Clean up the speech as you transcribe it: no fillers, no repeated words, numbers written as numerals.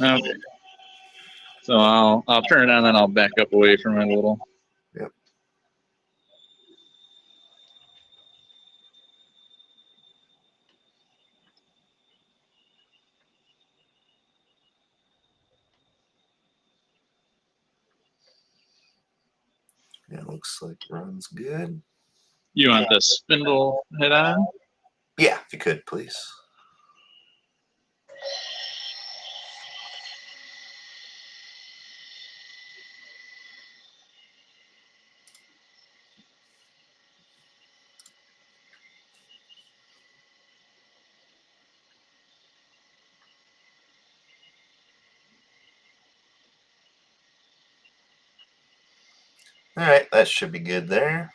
Okay. So I'll turn it on, then I'll back up away from it a little. Yep. Yeah, looks like runs good. You want the spindle head on? Yeah, if you could, please. All right, that should be good there.